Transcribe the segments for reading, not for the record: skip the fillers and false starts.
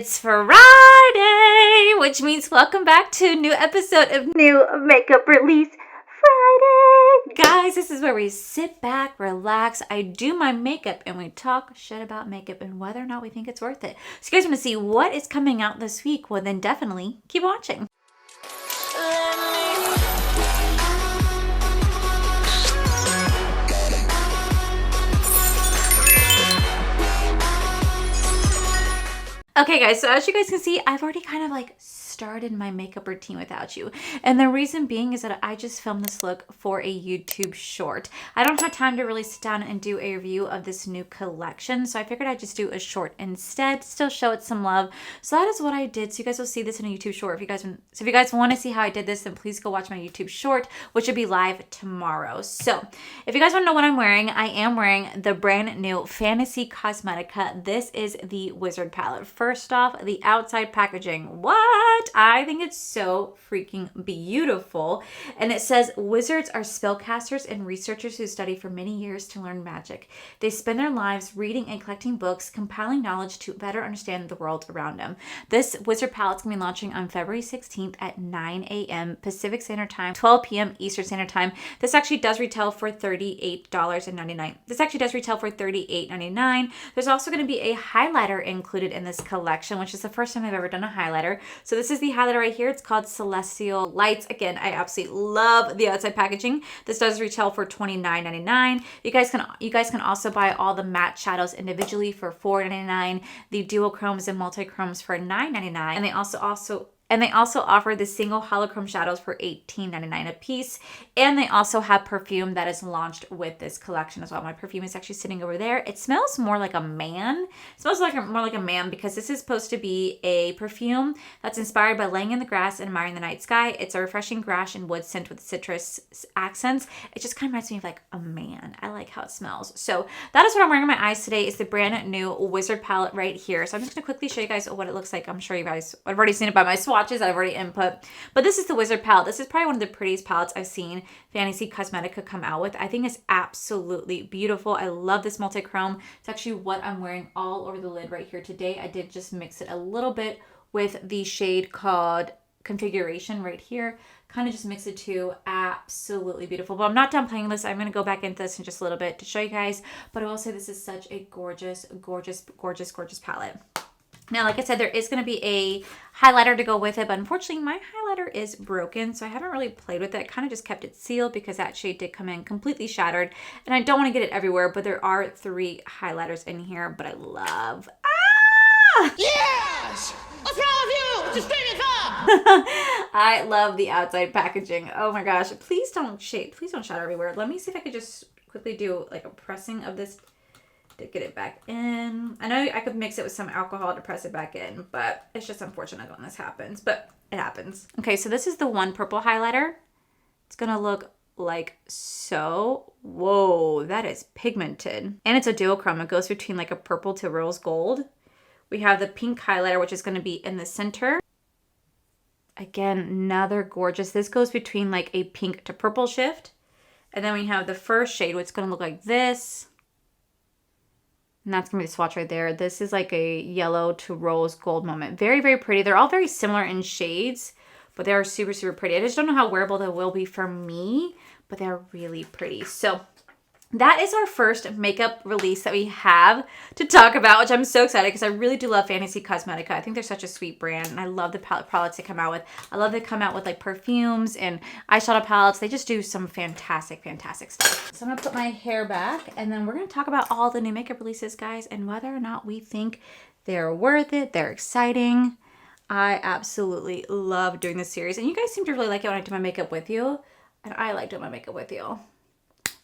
It's Friday, which means welcome back to a new episode of New Makeup Release Friday. Guys, this is where we sit back, relax, I do my makeup, and we talk shit about makeup and whether or not we think it's worth it. So you guys want to see what is coming out this week? Well, then definitely keep watching. Okay guys, so as you guys can see, I've already kind of like started my makeup routine without you. And the reason being is that I just filmed this look for a YouTube short. I don't have time to really sit down and do a review of this new collection, so I figured I'd just do a short instead, still show it some love. So that is what I did. So you guys will see this in a YouTube short. If you guys want to see how I did this, then please go watch my YouTube short, which will be live tomorrow. So if you guys want to know what I'm wearing, I am wearing the brand new Fantasy Cosmetica. This is the Wizard palette. First off, the outside packaging. What? I think it's so freaking beautiful. And it says, wizards are spellcasters and researchers who study for many years to learn magic. They spend their lives reading and collecting books, compiling knowledge to better understand the world around them. This wizard palette is going to be launching on February 16th at 9 a.m. Pacific Standard Time, 12 p.m. Eastern Standard Time. This actually does retail for $38.99. This actually does retail for $38.99. There's also going to be a highlighter included in this collection, which is the first time I've ever done a highlighter. So this is the highlighter right here. It's called Celestial Lights. Again, I absolutely love the outside packaging. This does retail for $29.99. You guys can also buy all the matte shadows individually for $4.99. The duochromes and multi-chromes for $9.99. And they also offer the single holochrome shadows for $18.99 a piece. And they also have perfume that is launched with this collection as well. My perfume is actually sitting over there. It smells more like a man. It smells more like a man because this is supposed to be a perfume that's inspired by laying in the grass and admiring the night sky. It's a refreshing grass and wood scent with citrus accents. It just kind of reminds me of like a man. I like how it smells. So that is what I'm wearing on my eyes today. Is the brand new Wizard palette right here. So I'm just going to quickly show you guys what it looks like. I'm sure you guys have already seen it by my swatches that I've already input, but this is the Wizard palette. This is probably one of the prettiest palettes I've seen Fantasy Cosmetica come out with. I think it's absolutely beautiful. I love this multi-chrome. It's actually what I'm wearing all over the lid right here today. I did just mix it a little bit with the shade called Configuration right here. Kind of just mix it too. Absolutely beautiful. But I'm not done playing this. I'm going to go back into this in just a little bit to show you guys, but I will say this is such a gorgeous, gorgeous, gorgeous, gorgeous palette. Now, like I said, there is going to be a highlighter to go with it, but unfortunately my highlighter is broken, so I haven't really played with it. I kind of just kept it sealed because that shade did come in completely shattered, and I don't want to get it everywhere, but there are 3 highlighters in here, but I love... Ah! Yes! What's wrong with you? It's a screaming car! I love the outside packaging. Oh my gosh. Please don't shatter everywhere. Let me see if I could just quickly do like a pressing of this to get it back in. I know I could mix it with some alcohol to press it back in, but it's just unfortunate when this happens, but it happens. Okay, so this is the one purple highlighter. It's gonna look like so. Whoa, that is pigmented. And it's a duochrome. It goes between like a purple to rose gold. We have the pink highlighter, which is gonna be in the center. Again, another gorgeous. This goes between like a pink to purple shift. And then we have the first shade, which is gonna look like this. And that's going to be the swatch right there. This is like a yellow to rose gold moment. Very, very pretty. They're all very similar in shades, but they are super, super pretty. I just don't know how wearable they will be for me, but they're really pretty. So that is our first makeup release that we have to talk about, which I'm so excited because I really do love Fantasy Cosmetica. I think they're such a sweet brand, and I love the palettes they come out with. I love they come out with like perfumes and eyeshadow palettes. They just do some fantastic, fantastic stuff. So I'm going to put my hair back, and then we're going to talk about all the new makeup releases, guys, and whether or not we think they're worth it, they're exciting. I absolutely love doing this series, and you guys seem to really like it when I do my makeup with you, and I like doing my makeup with you.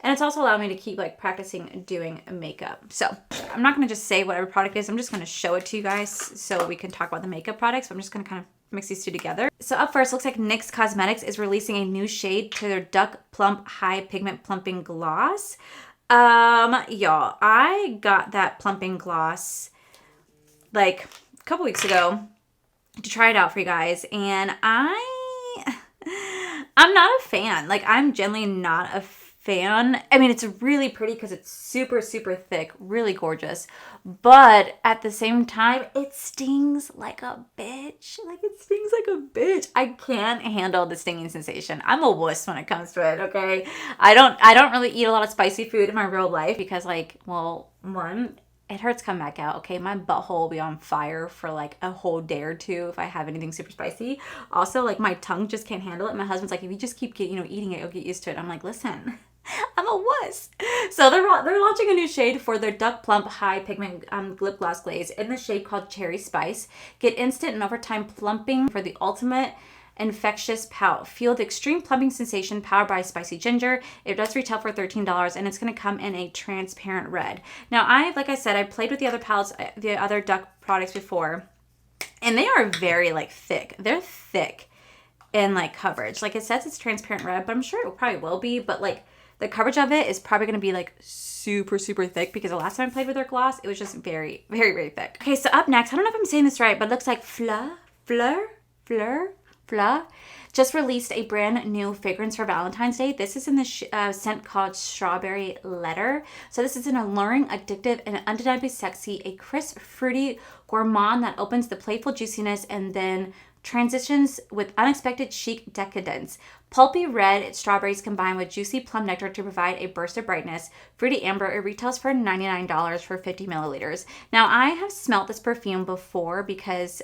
And it's also allowed me to keep like practicing doing makeup. So I'm not going to just say whatever product it is. I'm just going to show it to you guys so we can talk about the makeup products. But I'm just going to kind of mix these two together. So up first, looks like NYX Cosmetics is releasing a new shade to their Duck Plump High Pigment Plumping Gloss. Y'all, I got that plumping gloss like a couple weeks ago to try it out for you guys. And I'm not a fan. Like, I'm generally not a fan. I mean, it's really pretty because it's super, super thick, really gorgeous. But at the same time, it stings like a bitch. Like, it stings like a bitch. I can't handle the stinging sensation. I'm a wuss when it comes to it, okay? I don't really eat a lot of spicy food in my real life because, like, well, one, it hurts coming back out, okay? My butthole will be on fire for like a whole day or two if I have anything super spicy. Also, like, my tongue just can't handle it. My husband's like, if you just keep eating it, you'll get used to it. I'm like, listen, I'm a wuss. So they're launching a new shade for their Duck Plump High Pigment Lip Gloss Glaze in the shade called Cherry Spice. Get instant and overtime plumping for the ultimate infectious pout. Feel the extreme plumping sensation powered by spicy ginger. It does retail for $13 and it's going to come in a transparent red. Now, like I said, I played with the other palettes, the other Duck products before, and they are very like thick. They're thick in like coverage. Like, it says it's transparent red, but I'm sure it probably will be, but like the coverage of it is probably going to be like super, super thick because the last time I played with their gloss, it was just very, very, very thick. Okay, so up next, I don't know if I'm saying this right, but it looks like Fleur just released a brand new fragrance for Valentine's Day. This is in the scent called Strawberry Letter. So this is an alluring, addictive, and undeniably sexy, a crisp, fruity gourmand that opens the playful juiciness and then transitions with unexpected chic decadence. Pulpy red strawberries combined with juicy plum nectar to provide a burst of brightness. Fruity amber, it retails for $99 for 50 milliliters. Now, I have smelt this perfume before because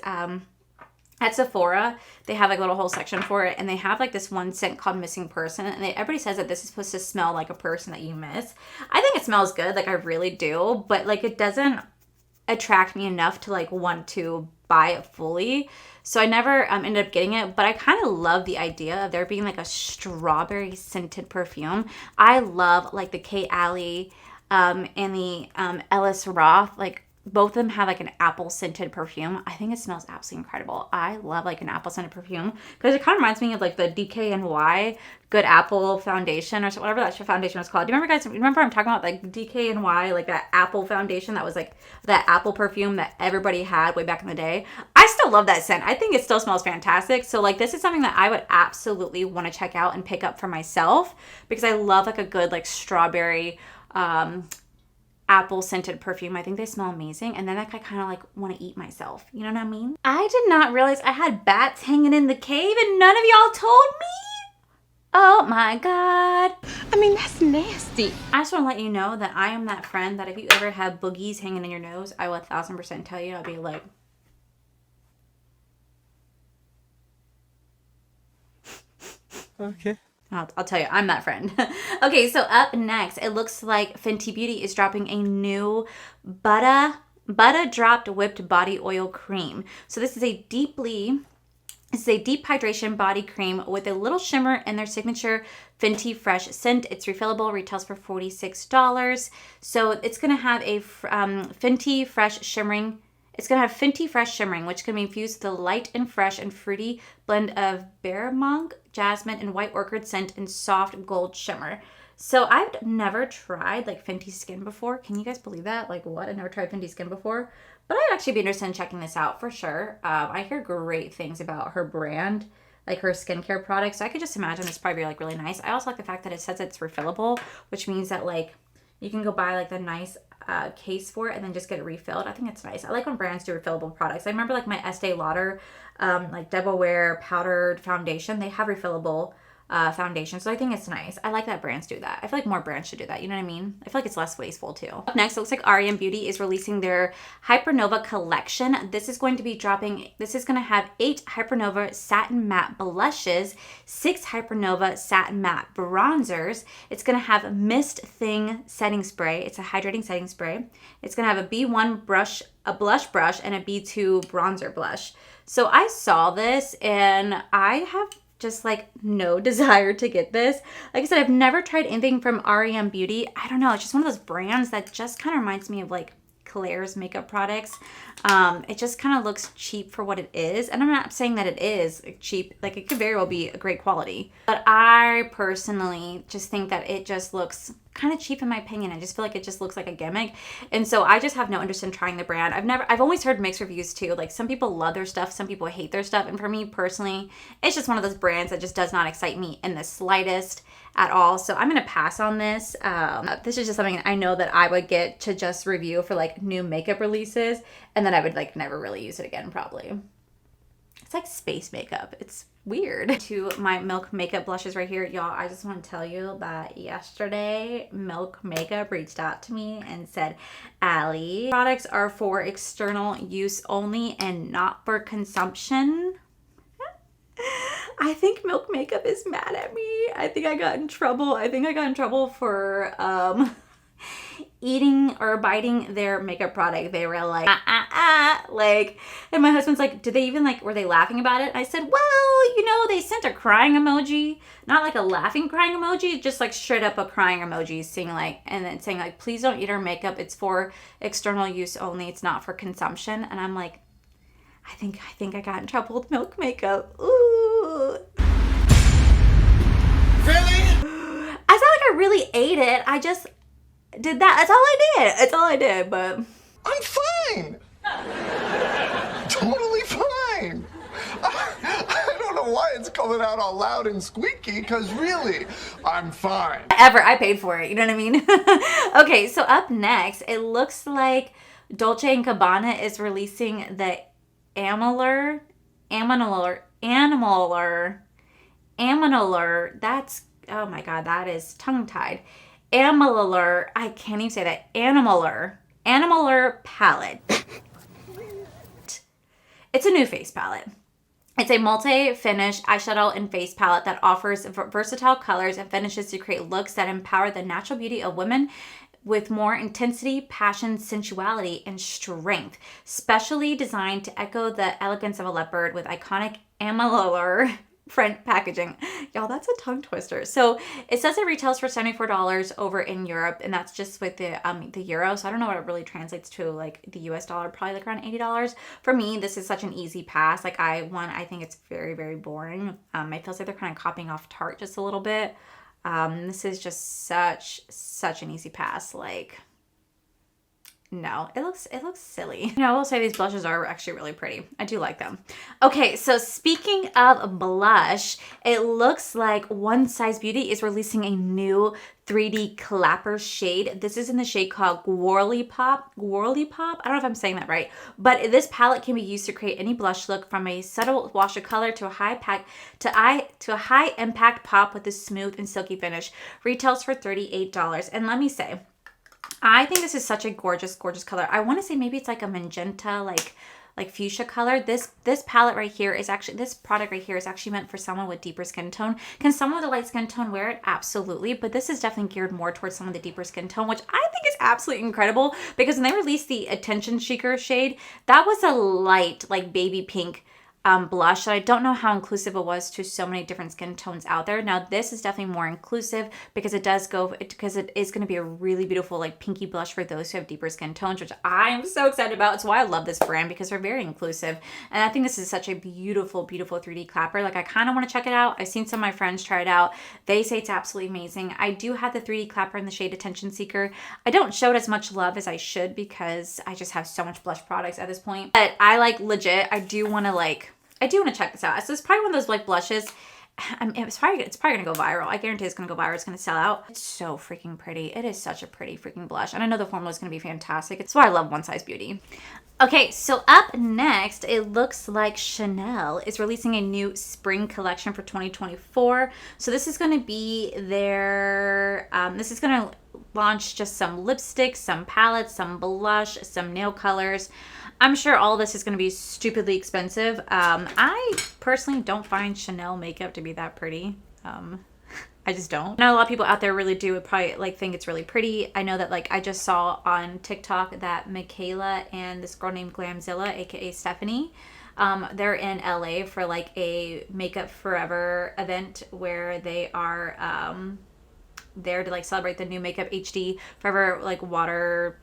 at Sephora, they have like a little whole section for it, and they have like this one scent called Missing Person, and everybody says that this is supposed to smell like a person that you miss. I think it smells good, like I really do, but like it doesn't attract me enough to like want to buy it fully. So I never ended up getting it, but I kind of love the idea of there being like a strawberry scented perfume. I love like the Kate Allie and the Ellis Roth, like both of them have like an apple scented perfume. I think it smells absolutely incredible. I love like an apple scented perfume because it kind of reminds me of like the DKNY Good Apple foundation or whatever that foundation was called. Do you remember, guys? Remember I'm talking about like DKNY, like that apple foundation that was like that apple perfume that everybody had way back in the day. I still love that scent. I think it still smells fantastic. So like this is something that I would absolutely want to check out and pick up for myself because I love like a good like strawberry apple scented perfume. I think they smell amazing, and then I kind of like want to eat myself, you know what I mean? I did not realize I had bats hanging in the cave and none of y'all told me. Oh my god. I mean, that's nasty. I just want to let you know that I am that friend that if you ever have boogies hanging in your nose, I will 1000% tell you. I'll be like, okay. I'll tell you, I'm that friend. Okay, so up next, it looks like Fenty Beauty is dropping a new Butter Dropped Whipped Body Oil Cream. So this is a deep hydration body cream with a little shimmer in their signature Fenty Fresh scent. It's refillable, retails for $46. So it's going to have a Fenty Fresh shimmering. It's going to have Fenty Fresh shimmering, which can be infused with a light and fresh and fruity blend of bergamot, jasmine, and white orchid scent and soft gold shimmer. So I've never tried like Fenty Skin before. Can you guys believe that? Like what? I've never tried Fenty Skin before. But I'd actually be interested in checking this out for sure. I hear great things about her brand, like her skincare products. So I could just imagine this probably be like really nice. I also like the fact that it says it's refillable, which means that like you can go buy like the nice case for it and then just get it refilled. I think it's nice. I like when brands do refillable products. I remember like my Estee Lauder like Devil Wear powdered foundation. They have refillable foundation. So I think it's nice. I like that brands do that. I feel like more brands should do that. You know what I mean? I feel like it's less wasteful too. Up next, it looks like R.E.M. Beauty is releasing their Hypernova collection. This is going to have 8 Hypernova Satin Matte Blushes, 6 Hypernova Satin Matte Bronzers. It's going to have Mist Thing Setting Spray. It's a hydrating setting spray. It's going to have a B1 brush, a blush brush, and a B2 bronzer blush. So I saw this and I have just like no desire to get this. Like I said, I've never tried anything from R.E.M. Beauty. I don't know. It's just one of those brands that just kind of reminds me of like Claire's makeup products. It just kind of looks cheap for what it is. And I'm not saying that it is cheap. Like, it could very well be a great quality. But I personally just think that it just looks kind of cheap in my opinion. I just feel like it just looks like a gimmick. And so I just have no interest in trying the brand. I've always heard mixed reviews too. Like, some people love their stuff, some people hate their stuff. And for me personally, it's just one of those brands that just does not excite me in the slightest at all. So I'm going to pass on this. This is just something I know that I would get to just review for like new makeup releases. And then I would like never really use it again probably. It's like space makeup. It's weird. To my Milk makeup blushes right here. Y'all, I just want to tell you that yesterday Milk Makeup reached out to me and said, Allie, products are for external use only and not for consumption. I think Milk Makeup is mad at me. I think I got in trouble. I think I got in trouble for eating or biting their makeup product. They were like, like, and my husband's like, did they even like, were they laughing about it? I said, well, you know, they sent a crying emoji, not like a laughing crying emoji, just like straight up a crying emoji, saying like, and then saying like, please don't eat our makeup. It's for external use only. It's not for consumption. And I'm like, I think I got in trouble with Milk Makeup. Ooh. Really? I felt like I really ate it. I just did that. That's all I did. That's all I did, but I'm fine. Totally fine. I don't know why it's coming out all loud and squeaky, because really, I'm fine. Whatever, I paid for it. You know what I mean? Okay, so up next, it looks like Dolce & Gabbana is releasing the Aminar. That's, oh my God, that is tongue-tied. Aminar, I can't even say that. Aminar palette. It's a new face palette. It's a multi-finish eyeshadow and face palette that offers versatile colors and finishes to create looks that empower the natural beauty of women with more intensity, passion, sensuality, and strength. Specially designed to echo the elegance of a leopard with iconic Aminar front packaging. Y'all, that's a tongue twister. So it says it retails for $74 over in Europe, and that's just with the euro. So I don't know what it really translates to, like the US dollar, probably like around $80. For me, this is such an easy pass. Like I think it's very, very boring. It feels like they're kind of copying off Tarte just a little bit. This is just such an easy pass. Like, no, it looks silly. You know, I will say these blushes are actually really pretty. I do like them. Okay, so speaking of blush, it looks like One Size Beauty is releasing a new 3D clapper shade. This is in the shade called Whirly Pop. I don't know if I'm saying that right, but this palette can be used to create any blush look, from a subtle wash of color to a high impact pop with a smooth and silky finish. Retails for $38. And let me say, I think this is such a gorgeous, gorgeous color. I want to say maybe it's like a magenta, like fuchsia color. This palette right here is actually, this product right here is actually meant for someone with deeper skin tone. Can someone with a light skin tone wear it? Absolutely. But this is definitely geared more towards someone with a deeper skin tone, which I think is absolutely incredible, because when they released the Attention Seeker shade, that was a light, like baby pink blush. I don't know how inclusive it was to so many different skin tones out there. Now this is definitely more inclusive, because it is going to be a really beautiful like pinky blush for those who have deeper skin tones, which I'm so excited about. It's why I love this brand, because they're very inclusive. And I think this is such a beautiful, beautiful 3D clapper. Like, I kind of want to check it out. I've seen some of my friends try it out. They say it's absolutely amazing. I do have the 3D clapper in the shade Attention Seeker. I don't show it as much love as I should, because I just have so much blush products at this point. But I like legit, I do want to check this out. So it's probably one of those like blushes. It's probably gonna go viral. I guarantee it's gonna go viral. It's gonna sell out. It's so freaking pretty. It is such a pretty freaking blush, and I know the formula is gonna be fantastic. It's why I love One Size Beauty. Okay, so up next, it looks like Chanel is releasing a new spring collection for 2024. So this is gonna be their. This is gonna launch just some lipsticks, some palettes, some blush, some nail colors. I'm sure all this is going to be stupidly expensive. I personally don't find Chanel makeup to be that pretty. I just don't. I know a lot of people out there really do probably like think it's really pretty. I know that like I just saw on TikTok that Michaela and this girl named Glamzilla, aka Stephanie, they're in LA for like a Makeup Forever event where they are there to like celebrate the new Makeup HD Forever like water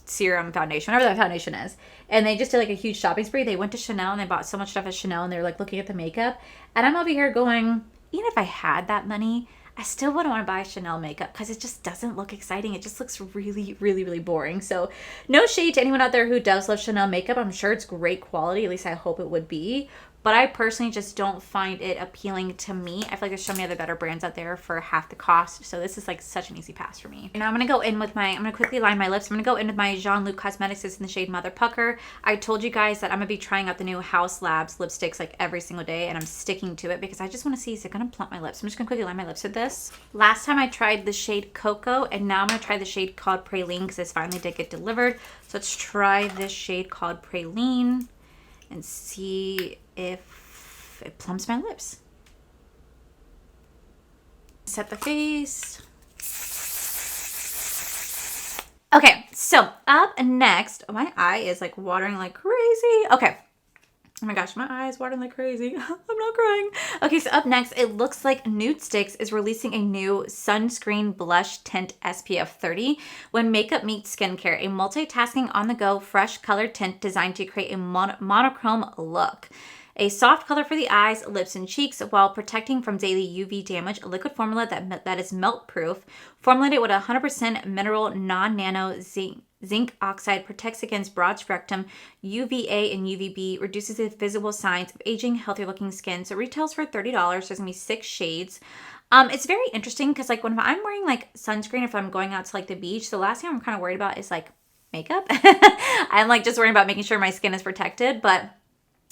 serum foundation, whatever that foundation is. And they just did like a huge shopping spree. They went to Chanel and they bought so much stuff at Chanel and they're like looking at the makeup. And I'm over here going, even if I had that money, I still wouldn't want to buy Chanel makeup because it just doesn't look exciting. It just looks really, really, really boring. So no shade to anyone out there who does love Chanel makeup. I'm sure it's great quality. At least I hope it would be. But I personally just don't find it appealing to me. I feel like there's so many other better brands out there for half the cost. So this is like such an easy pass for me. Now I'm going to go in with I'm going to quickly line my lips. I'm going to go in with my Jean-Luc Cosmetics. It's in the shade Mother Pucker. I told you guys that I'm going to be trying out the new House Labs lipsticks like every single day. And I'm sticking to it because I just want to see, is it going to plump my lips? I'm just going to quickly line my lips with this. Last time I tried the shade Cocoa. And now I'm going to try the shade called Praline because this finally did get delivered. So let's try this shade called Praline and see if it plumps my lips. Set the face. Okay, so up next, my eye is like watering like crazy. Okay. Oh my gosh, my eye is watering like crazy. I'm not crying. Okay, so up next, it looks like Nude Sticks is releasing a new sunscreen blush tint SPF 30 when makeup meets skincare, a multitasking on-the-go fresh colored tint designed to create a monochrome look. A soft color for the eyes, lips, and cheeks while protecting from daily UV damage. A liquid formula that is melt-proof, formulated with 100% mineral non-nano zinc oxide, protects against broad spectrum UVA and UVB, reduces the visible signs of aging, healthier looking skin. So it retails for $30. There's gonna be 6 shades. It's very interesting because like when I'm wearing like sunscreen, if I'm going out to like the beach, the last thing I'm kind of worried about is like makeup. I'm like just worrying about making sure my skin is protected, but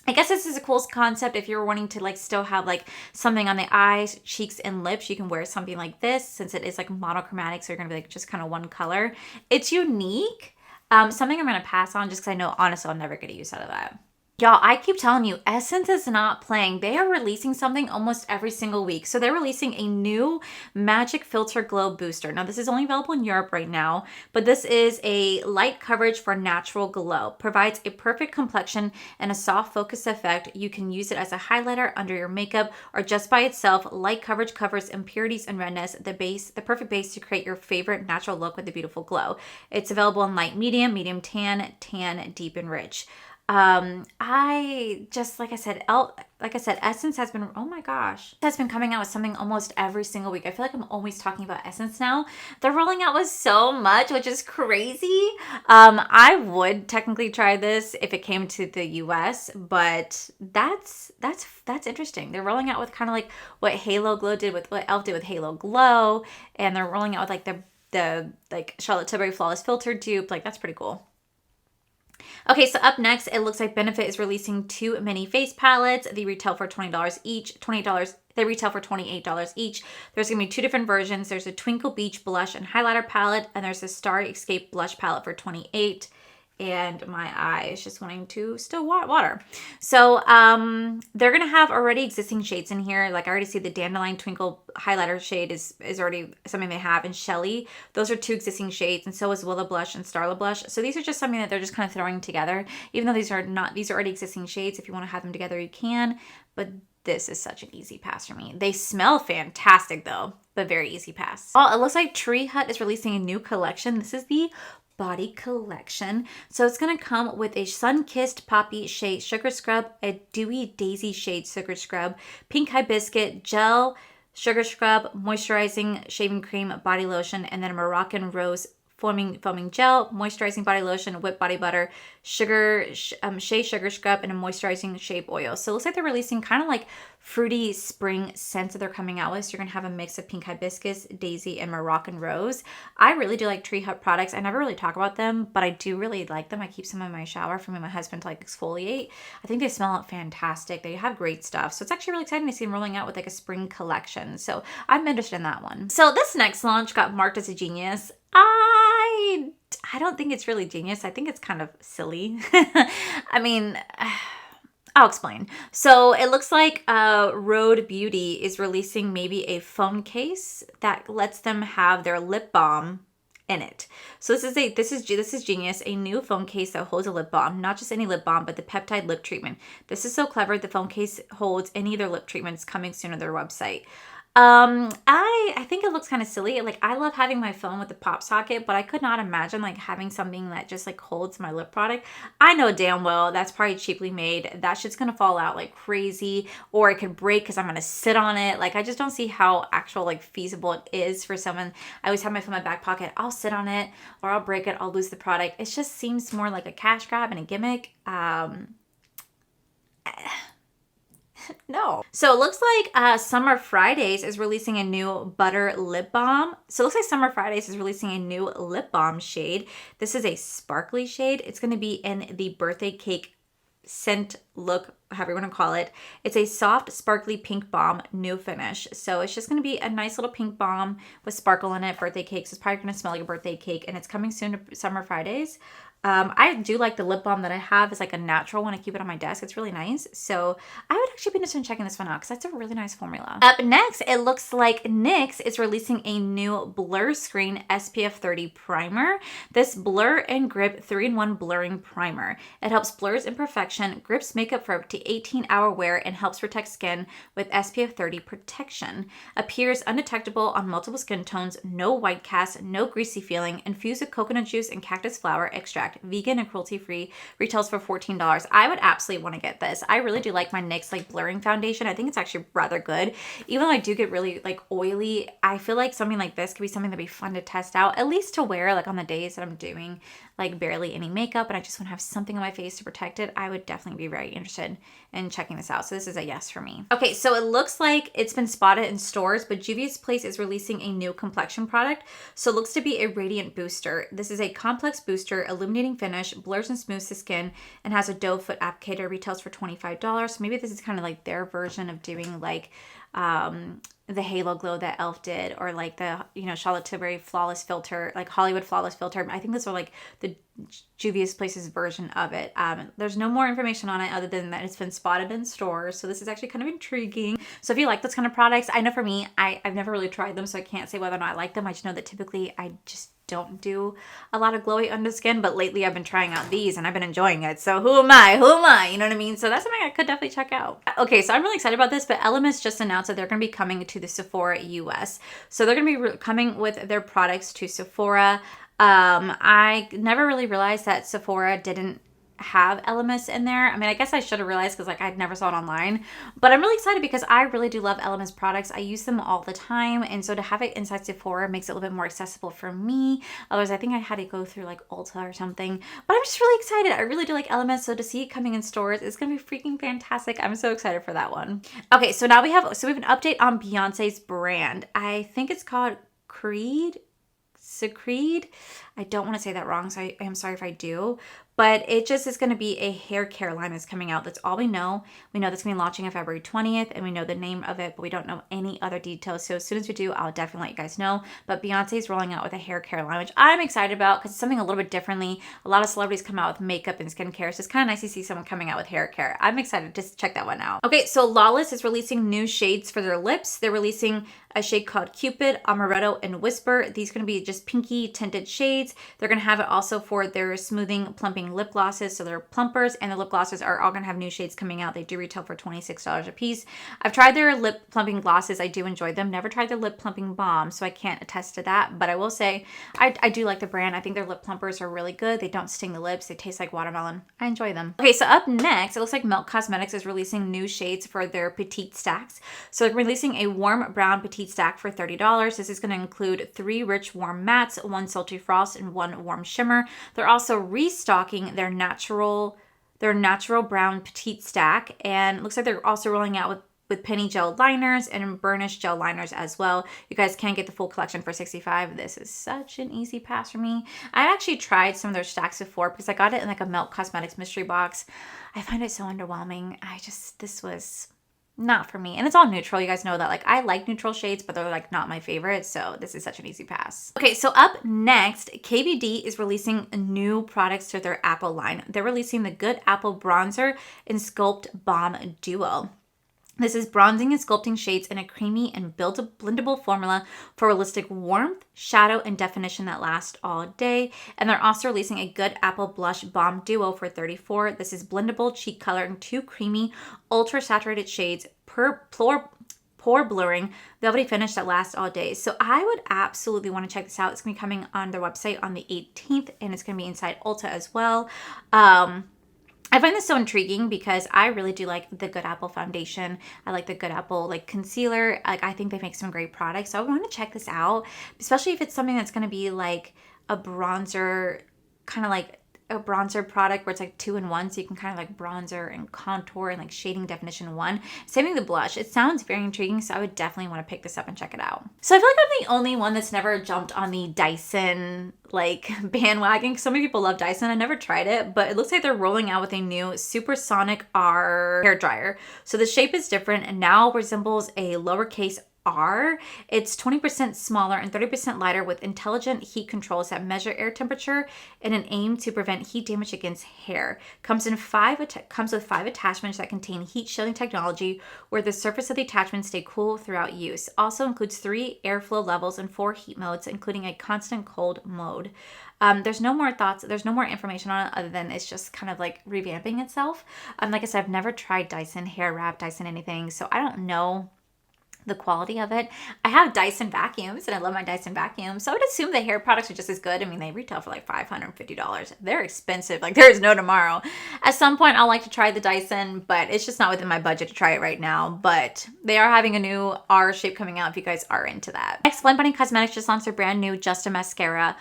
I guess this is a cool concept if you're wanting to like still have like something on the eyes, cheeks, and lips. You can wear something like this since it is like monochromatic, so you're gonna be like just kind of one color. It's unique. Something I'm gonna pass on just because I know honestly I'll never get a use out of that. Y'all, I keep telling you, Essence is not playing. They are releasing something almost every single week. So they're releasing a new Magic Filter Glow Booster. Now, this is only available in Europe right now, but this is a light coverage for natural glow. Provides a perfect complexion and a soft focus effect. You can use it as a highlighter under your makeup or just by itself. Light coverage covers impurities and redness, the perfect base to create your favorite natural look with a beautiful glow. It's available in light medium, medium tan, tan, deep, and rich. I just, like I said, Essence has been, oh my gosh, has been coming out with something almost every single week. I feel like I'm always talking about Essence now. They're rolling out with so much, which is crazy. I would technically try this if it came to the US, but that's interesting. They're rolling out with kind of like what Halo Glow did with, what Elf did with Halo Glow, and they're rolling out with like the like Charlotte Tilbury Flawless Filter dupe. Like that's pretty cool. Okay, so up next, it looks like Benefit is releasing 2 mini face palettes. They retail for $20 each. They retail for $28 each. There's going to be 2 different versions. There's a Twinkle Beach blush and highlighter palette, and there's a Starry Escape blush palette for $28. And my eye is just wanting to still water. So they're going to have already existing shades in here. Like I already see the Dandelion Twinkle highlighter shade is already something they have. And Shelly, those are 2 existing shades. And so is Willow Blush and Starla Blush. So these are just something that they're just kind of throwing together. Even though these are already existing shades. If you want to have them together, you can. But this is such an easy pass for me. They smell fantastic though, but very easy pass. Oh, it looks like Tree Hut is releasing a new collection. This is the Body Collection. So it's going to come with a Sun-Kissed Poppy Shade Sugar Scrub, a Dewy Daisy Shade Sugar Scrub, Pink Hibiscus Gel Sugar Scrub, Moisturizing Shaving Cream Body Lotion, and then a Moroccan Rose Foaming Gel, Moisturizing Body Lotion, Whipped Body Butter, Shea Sugar Scrub, and a Moisturizing Shave Oil. So it looks like they're releasing kind of like fruity spring scents that they're coming out with. So you're going to have a mix of Pink Hibiscus, Daisy, and Moroccan Rose. I really do like Tree Hut products. I never really talk about them, but I do really like them. I keep some in my shower for me and my husband to like exfoliate. I think they smell fantastic. They have great stuff. So it's actually really exciting to see them rolling out with like a spring collection. So I'm interested in that one. So this next launch got marked as a genius. I don't think it's really genius. I think it's kind of silly. I mean, I'll explain. So it looks like Rhode Beauty is releasing maybe a phone case that lets them have their lip balm in it. So this is genius. A new phone case that holds a lip balm, not just any lip balm, but the peptide lip treatment. This is so clever. The phone case holds any of their lip treatments coming soon on their website. I think it looks kind of silly. Like, I love having my phone with the pop socket, but I could not imagine like having something that just like holds my lip product. I know damn well that's probably cheaply made. That shit's gonna fall out like crazy, or it could break because I'm gonna sit on it. Like, I just don't see how actual like feasible it is for someone. I always have my phone in my back pocket. I'll sit on it, or I'll break it. I'll lose the product. It just seems more like a cash grab and a gimmick. No. So it looks like Summer Fridays is releasing a new butter lip balm. So it looks like Summer Fridays is releasing a new lip balm shade. This is a sparkly shade. It's going to be in the birthday cake scent look, however you want to call it. It's a soft, sparkly pink balm, new finish. So it's just going to be a nice little pink balm with sparkle in it. Birthday cakes. It's probably going to smell like a birthday cake, and it's coming soon to Summer Fridays. I do like the lip balm that I have. It's like a natural one. I keep it on my desk. It's really nice. So I would actually be interested in checking this one out because that's a really nice formula. Up next, it looks like NYX is releasing a new Blur Screen SPF 30 primer. This Blur and Grip 3-in-1 blurring primer. It helps blurs imperfection, grips makeup for up to 18-hour wear, and helps protect skin with SPF 30 protection. Appears undetectable on multiple skin tones, no white cast, no greasy feeling, infused with coconut juice and cactus flower extract. Vegan and cruelty-free, retails for $14. I would absolutely want to get this. I really do like my NYX like blurring foundation. I think it's actually rather good. Even though I do get really like oily, I feel like something like this could be something that'd be fun to test out, at least to wear like on the days that I'm doing like barely any makeup and I just want to have something on my face to protect it. I would definitely be very interested in checking this out. So this is a yes for me. Okay, so it looks like it's been spotted in stores, but Juvia's Place is releasing a new complexion product. So it looks to be a radiant booster. This is a complex booster, illuminating finish, blurs and smooths the skin, and has a doe foot applicator. Retails for $25. So maybe this is kind of like their version of doing like the Halo Glow that e.l.f. did, or like the, you know, Charlotte Tilbury Flawless Filter, like Hollywood Flawless Filter. I think this are like the Juvia's Place's version of it. There's no more information on it other than that it's been spotted in stores. So this is actually kind of intriguing. So if you like those kind of products, I know for me, I've never really tried them, so I can't say whether or not I like them. I just know that typically I just don't do a lot of glowy under skin, but lately I've been trying out these and I've been enjoying it. So who am I? You know what I mean? So that's something I could definitely check out. Okay, so I'm really excited about this, but Elemis just announced that they're going to be coming to the Sephora US. So they're going to be coming with their products to Sephora. I never really realized that Sephora didn't have Elemis in there. I mean, I guess I should have realized because like I never saw it online, but I'm really excited because I really do love Elemis products. I use them all the time, and so to have it inside Sephora makes it a little bit more accessible for me. Otherwise, I think I had to go through like Ulta or something, but I'm just really excited. I really do like Elemis, so to see it coming in stores is gonna be freaking fantastic. I'm so excited for that one. Okay, so now we have an update on Beyonce's brand. I think it's called Secreed. I don't want to say that wrong, so I am sorry if I do. But it just is going to be a hair care line that's coming out. That's all we know. We know that's going to be launching on February 20th, and we know the name of it, but we don't know any other details. So as soon as we do, I'll definitely let you guys know. But Beyonce's rolling out with a hair care line, which I'm excited about because it's something a little bit differently. A lot of celebrities come out with makeup and skincare, so it's kind of nice to see someone coming out with hair care. I'm excited to check that one out. Okay, so Lawless is releasing new shades for their lips. They're releasing a shade called Cupid, Amaretto, and Whisper. These are going to be just pinky tinted shades. They're going to have it also for their smoothing, plumping lip glosses. So their plumpers and the lip glosses are all going to have new shades coming out. They do retail for $26 a piece. I've tried their lip plumping glosses. I do enjoy them. Never tried their lip plumping balm, so I can't attest to that. But I will say I do like the brand. I think their lip plumpers are really good. They don't sting the lips. They taste like watermelon. I enjoy them. Okay, so up next, it looks like Milk Cosmetics is releasing new shades for their Petite Stacks. So they're releasing a warm brown Petite Stack for $30. This is going to include 3 rich warm mattes, 1 sultry frost, and 1 warm shimmer. They're also restocking their natural brown Petite Stack, and it looks like they're also rolling out with penny gel liners and burnished gel liners as well. You guys can get the full collection for $65. This is such an easy pass for me. I actually tried some of their stacks before because I got it in like a Milk Cosmetics mystery box. I find it so underwhelming. This was not for me. And it's all neutral. You guys know that. Like, I like neutral shades, but they're like not my favorite. So this is such an easy pass. Okay, so up next, KVD is releasing new products to their Apple line. They're releasing the Good Apple Bronzer and Sculpt Balm Duo. This is bronzing and sculpting shades in a creamy and blendable formula for realistic warmth, shadow, and definition that lasts all day. And they're also releasing a Good Apple Blush Balm Duo for $34. This is blendable cheek color in 2 creamy, ultra saturated shades, pore blurring, velvety finish that lasts all day. So I would absolutely want to check this out. It's going to be coming on their website on the 18th, and it's going to be inside Ulta as well. I find this so intriguing because I really do like the Good Apple foundation. I like the Good Apple like concealer. Like, I think they make some great products. So I want to check this out, especially if it's something that's going to be like a bronzer, kind of like a bronzer product where it's like 2-in-1, so you can kind of like bronzer and contour and like shading definition in one. Same thing with the blush. It sounds very intriguing, so I would definitely want to pick this up and check it out. So I feel like I'm the only one that's never jumped on the Dyson like bandwagon. So many people love Dyson. I never tried it, but it looks like they're rolling out with a new Supersonic R hair dryer. So the shape is different and now resembles a lowercase R. It's 20% smaller and 30% lighter with intelligent heat controls that measure air temperature in an aim to prevent heat damage against hair. Comes with 5 attachments that contain heat shielding technology where the surface of the attachments stay cool throughout use. Also includes 3 airflow levels and 4 heat modes, including a constant cold mode. There's no more information on it other than it's just kind of like revamping itself. Like I said, I've never tried Dyson hair wrap, Dyson anything, so I don't know the quality of it. I have Dyson vacuums and I love my Dyson vacuum, so I would assume the hair products are just as good. I mean, they retail for like $550. They're expensive, like there is no tomorrow. At some point I'll like to try the Dyson, but it's just not within my budget to try it right now. But they are having a new R shape coming out if you guys are into that. Next, Blend Bunny Cosmetics just launched their brand new Just a Mascara.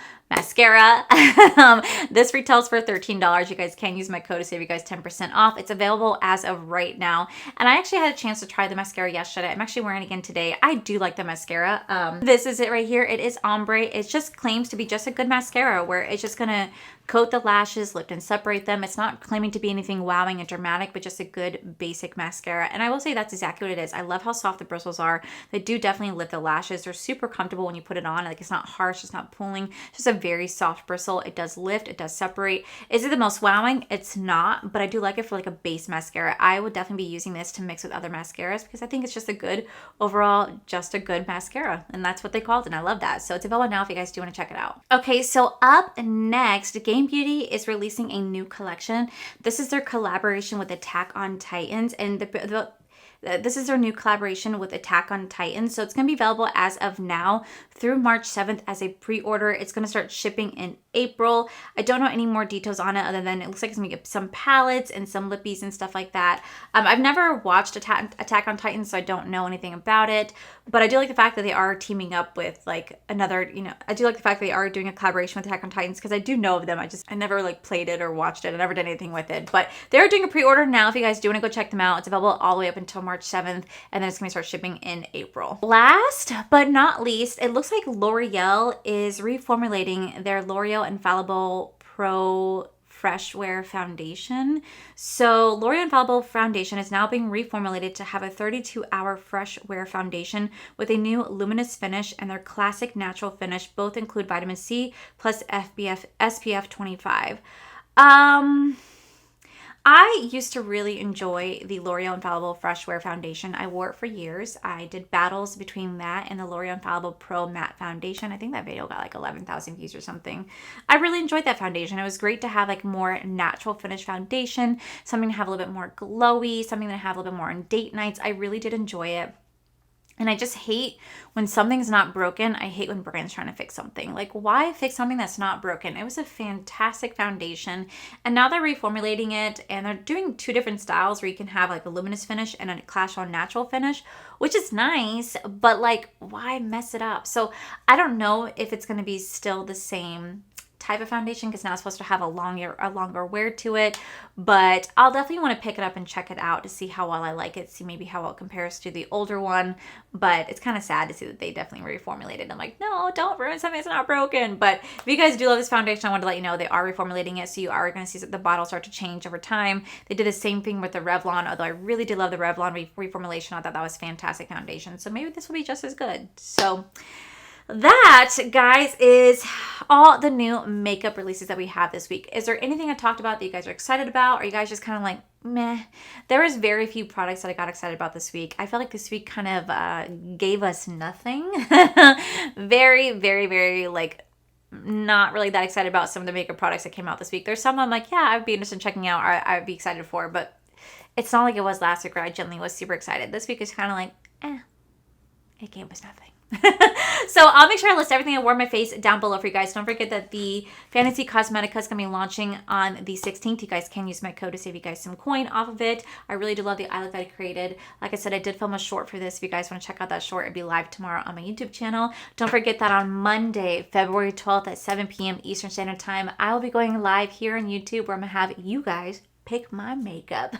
This retails for $13. You guys can use my code to save you guys 10% off. It's available as of right now. And I actually had a chance to try the mascara yesterday. I'm actually wearing it again today. I do like the mascara. This is it right here. It is ombre. It just claims to be just a good mascara where it's just gonna coat the lashes, lift and separate them. It's not claiming to be anything wowing and dramatic, but just a good basic mascara. And I will say that's exactly what it is. I love how soft the bristles are. They do definitely lift the lashes. They're super comfortable when you put it on. Like, it's not harsh, it's not pulling. It's just a very soft bristle. It does lift, it does separate. Is it the most wowing? It's not, but I do like it for like a base mascara. I would definitely be using this to mix with other mascaras because I think it's just a good overall, just a good mascara. And that's what they called it. And I love that. So it's available now if you guys do want to check it out. Okay, so up next, Game Beauty is releasing a new collection. This is their collaboration with Attack on Titans, and this is their new collaboration with Attack on Titans. So it's going to be available as of now through March 7th as a pre-order. It's going to start shipping in April. I don't know any more details on it other than it looks like it's going to get some palettes and some lippies and stuff like that. I've never watched Attack on Titans, so I don't know anything about it. But I do like the fact that they are teaming up with like another, I do like the fact that they are doing a collaboration with Attack on Titans because I do know of them. I never like played it or watched it. I never did anything with it. But they're doing a pre-order now if you guys do want to go check them out. It's available all the way up until March 7th, and then it's going to start shipping in April. Last but not least, it looks like L'Oreal is reformulating their L'Oreal Infallible Pro Fresh Wear Foundation. So L'Oreal Infallible Foundation is now being reformulated to have a 32-hour fresh wear foundation with a new luminous finish, and their classic natural finish both include vitamin C plus SPF 25. I used to really enjoy the L'Oreal Infallible Fresh Wear Foundation. I wore it for years. I did battles between that and the L'Oreal Infallible Pro Matte Foundation. I think that video got like 11,000 views or something. I really enjoyed that foundation. It was great to have like more natural finish foundation, something to have a little bit more glowy, something to have a little bit more on date nights. I really did enjoy it. And I just hate when something's not broken. I hate when brands trying to fix something. Like, why fix something that's not broken? It was a fantastic foundation. And now they're reformulating it, and they're doing 2 different styles where you can have like a luminous finish and a Clash on natural finish, which is nice, but like, why mess it up? So I don't know if it's going to be still the same type of foundation because now it's supposed to have a longer wear to it, but I'll definitely want to pick it up and check it out to see how well I like it, see maybe how well it compares to the older one. But it's kind of sad to see that they definitely reformulated. I'm like, no, don't ruin something that's not broken. But if you guys do love this foundation, I wanted to let you know they are reformulating it, so you are going to see that the bottles start to change over time. They did the same thing with the Revlon, although I really did love the Revlon reformulation. I thought that was fantastic foundation, so maybe this will be just as good. So that, guys, is all the new makeup releases that we have this week. Is there anything I talked about that you guys are excited about? Or are you guys just kind of like, meh? There was very few products that I got excited about this week. I feel like this week kind of gave us nothing. Very, very, very, like, not really that excited about some of the makeup products that came out this week. There's some I'm like, yeah, I'd be interested in checking out, or I'd be excited for, but it's not like it was last week where I genuinely was super excited. This week is kind of like, eh. it gave us nothing. So I'll make sure I list everything I wore on my face down below for you guys. Don't forget that the Fantasy Cosmetica is going to be launching on the 16th. You guys can use my code to save you guys some coin off of it. I really do love the eye look that I created. Like I said, I did film a short for this. If you guys want to check out that short, it'll be live tomorrow on my YouTube channel. Don't forget that on Monday, February 12th at 7 p.m. Eastern Standard Time, I will be going live here on YouTube where I'm going to have you guys pick my makeup.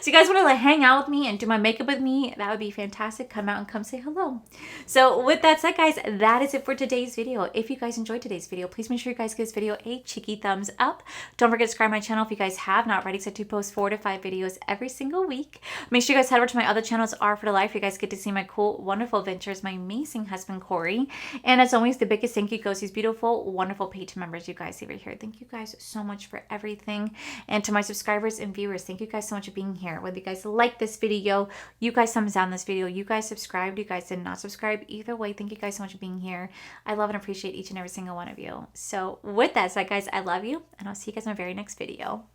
So you guys want to like hang out with me and do my makeup with me, that would be fantastic. Come out and come say hello. So with that said, guys, that is it for today's video. If you guys enjoyed today's video, please make sure you guys give this video a cheeky thumbs up. Don't forget to subscribe to my channel if you guys have not already, because I do post 4 to 5 videos every single week. Make sure you guys head over to my other channels, R for the Life. You guys get to see my cool, wonderful adventures, my amazing husband, Corey. And as always, the biggest thank you goes to these beautiful, wonderful Patreon members you guys see right here. Thank you guys so much for everything. And to my subscribers and viewers, thank you guys so much for being here. Whether you guys like this video, you guys thumbs down this video, you guys subscribed, you guys did not subscribe, either way, thank you guys so much for being here. I love and appreciate each and every single one of you. So with that said, guys, I love you, and I'll see you guys in my very next video.